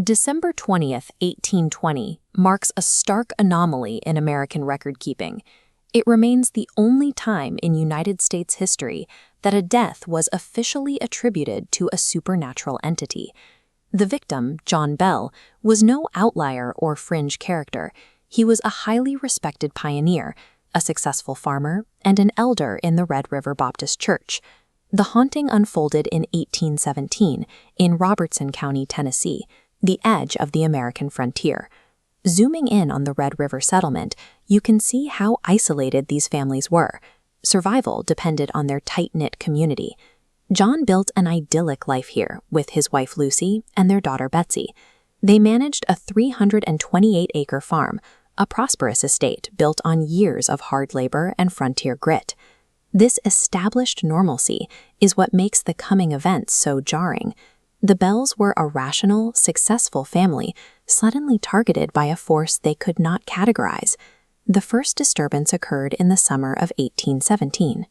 December 20th, 1820, marks a stark anomaly in American record-keeping. It remains the only time in United States history that a death was officially attributed to a supernatural entity. The victim, John Bell, was no outlier or fringe character. He was a highly respected pioneer, a successful farmer, and an elder in the Red River Baptist Church. The haunting unfolded in 1817 in Robertson County, Tennessee, the edge of the American frontier. Zooming in on the Red River settlement, you can see how isolated these families were. Survival depended on their tight-knit community. John built an idyllic life here with his wife Lucy and their daughter Betsy. They managed a 328-acre farm, a prosperous estate built on years of hard labor and frontier grit. This established normalcy is what makes the coming events so jarring. The Bells were a rational, successful family suddenly targeted by a force they could not categorize. The first disturbance occurred in the summer of 1817.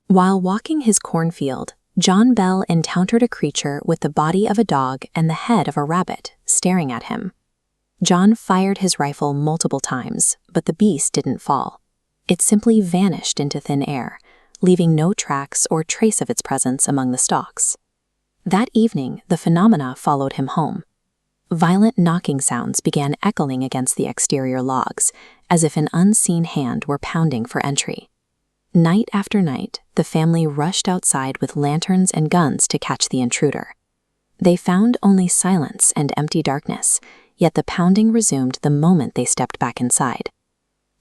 While walking his cornfield, John Bell encountered a creature with the body of a dog and the head of a rabbit staring at him. John fired his rifle multiple times, but the beast didn't fall. It simply vanished into thin air, leaving no tracks or trace of its presence among the stalks. That evening, the phenomena followed him home. Violent knocking sounds began echoing against the exterior logs, as if an unseen hand were pounding for entry. Night after night, the family rushed outside with lanterns and guns to catch the intruder. They found only silence and empty darkness, yet the pounding resumed the moment they stepped back inside.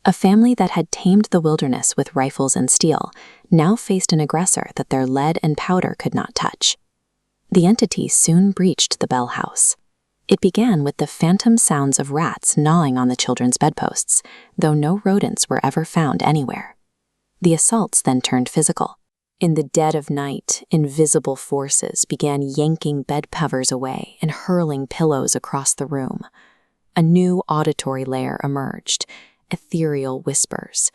A family that had tamed the wilderness with rifles and steel now faced an aggressor that their lead and powder could not touch. The entity soon breached the Bell house. It began with the phantom sounds of rats gnawing on the children's bedposts, though no rodents were ever found anywhere. The assaults then turned physical. In the dead of night, invisible forces began yanking bed covers away and hurling pillows across the room. A new auditory layer emerged, ethereal whispers.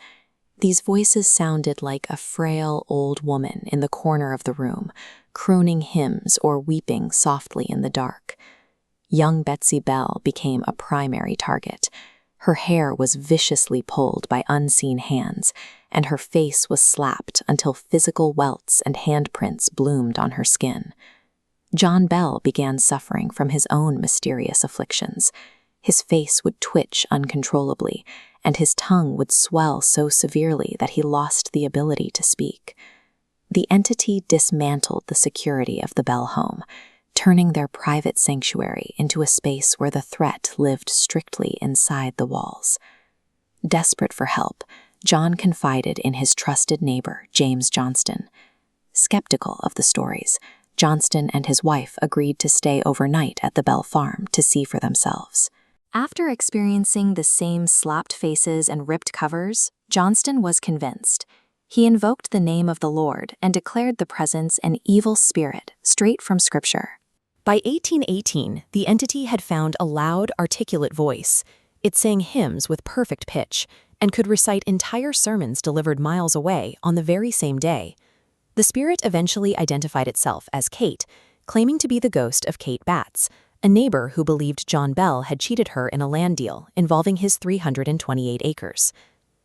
These voices sounded like a frail old woman in the corner of the room, crooning hymns or weeping softly in the dark. Young Betsy Bell became a primary target. Her hair was viciously pulled by unseen hands, and her face was slapped until physical welts and handprints bloomed on her skin. John Bell began suffering from his own mysterious afflictions. His face would twitch uncontrollably, and his tongue would swell so severely that he lost the ability to speak. The entity dismantled the security of the Bell home, turning their private sanctuary into a space where the threat lived strictly inside the walls. Desperate for help, John confided in his trusted neighbor, James Johnston. Skeptical of the stories, Johnston and his wife agreed to stay overnight at the Bell farm to see for themselves. After experiencing the same slapped faces and ripped covers, Johnston was convinced. He invoked the name of the Lord and declared the presence an evil spirit, straight from Scripture. By 1818, the entity had found a loud, articulate voice. It sang hymns with perfect pitch and could recite entire sermons delivered miles away on the very same day. The spirit eventually identified itself as Kate, claiming to be the ghost of Kate Batts, a neighbor who believed John Bell had cheated her in a land deal involving his 328 acres.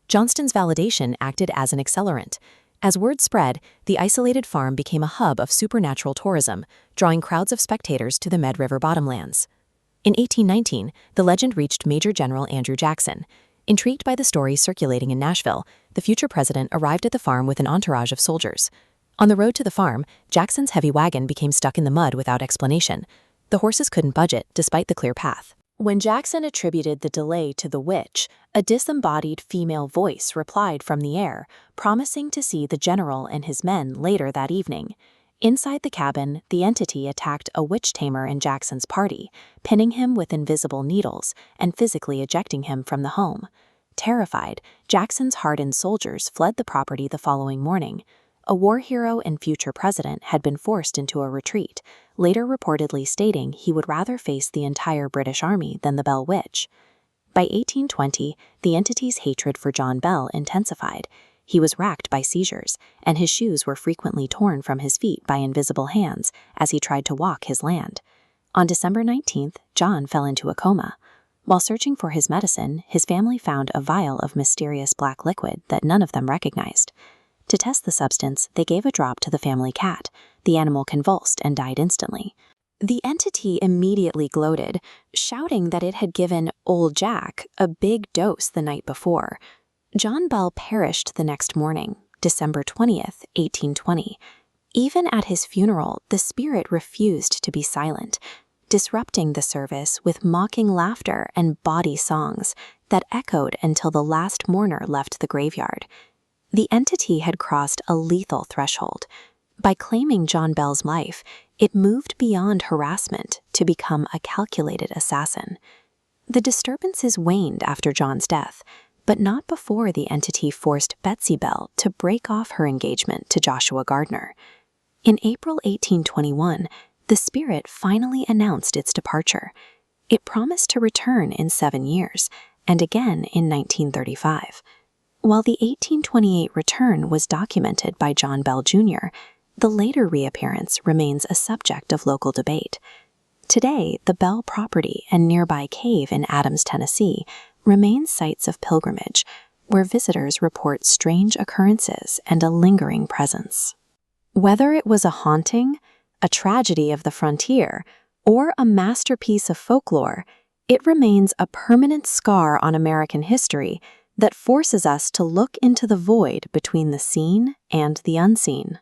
Johnston's validation acted as an accelerant. As word spread, the isolated farm became a hub of supernatural tourism, drawing crowds of spectators to the Med River bottomlands. In 1819, the legend reached Major General Andrew Jackson. Intrigued by the stories circulating in Nashville, the future president arrived at the farm with an entourage of soldiers. On the road to the farm, Jackson's heavy wagon became stuck in the mud without explanation. The horses couldn't budget, despite the clear path. When Jackson attributed the delay to the witch, a disembodied female voice replied from the air, promising to see the general and his men later that evening. Inside the cabin, the entity attacked a witch tamer in Jackson's party, pinning him with invisible needles and physically ejecting him from the home. Terrified, Jackson's hardened soldiers fled the property the following morning. A war hero and future president had been forced into a retreat, later reportedly stating he would rather face the entire British Army than the Bell Witch. By 1820, the entity's hatred for John Bell intensified. He was racked by seizures, and his shoes were frequently torn from his feet by invisible hands as he tried to walk his land. On December 19th, John fell into a coma. While searching for his medicine, his family found a vial of mysterious black liquid that none of them recognized. To test the substance, they gave a drop to the family cat. The animal convulsed and died instantly. The entity immediately gloated, shouting that it had given Old Jack a big dose the night before. John Bell perished the next morning, December 20th, 1820. Even at his funeral, the spirit refused to be silent, disrupting the service with mocking laughter and bawdy songs that echoed until the last mourner left the graveyard. The entity had crossed a lethal threshold. By claiming John Bell's life, it moved beyond harassment to become a calculated assassin. The disturbances waned after John's death, but not before the entity forced Betsy Bell to break off her engagement to Joshua Gardner. In April 1821, the spirit finally announced its departure. It promised to return in 7 years, and again in 1935. While the 1828 return was documented by John Bell Jr., the later reappearance remains a subject of local debate. Today, the Bell property and nearby cave in Adams, Tennessee, remain sites of pilgrimage, where visitors report strange occurrences and a lingering presence. Whether it was a haunting, a tragedy of the frontier, or a masterpiece of folklore, it remains a permanent scar on American history that forces us to look into the void between the seen and the unseen.